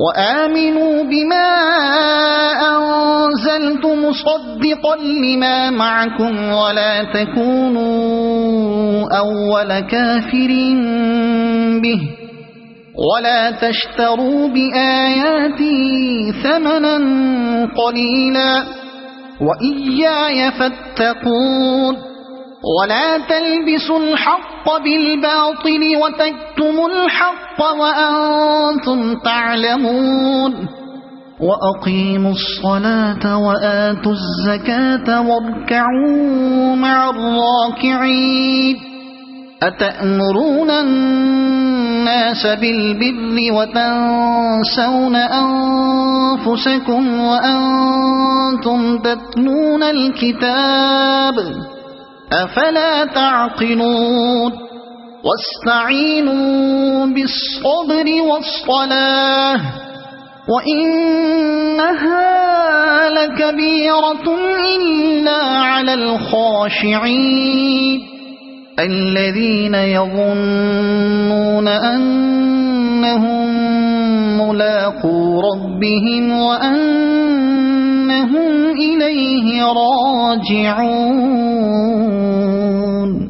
وآمنوا بما أنزلت مصدقا لما معكم ولا تكونوا أول كافر به ولا تشتروا بآياتي ثمنا قليلا وإياي فاتقون ولا تلبسوا الحق بالباطل وتكتموا الحق وأنتم تعلمون وأقيموا الصلاة وآتوا الزكاة واركعوا مع الراكعين أتأمرون الناس بالبر وتنسون أنفسكم وأنتم تتلون الكتاب أفلا تعقلون واستعينوا بالصبر والصلاة وإنها لكبيرة إلا على الخاشعين الذين يظنون أنهم ملاقو ربهم وأنهم إليه راجعون.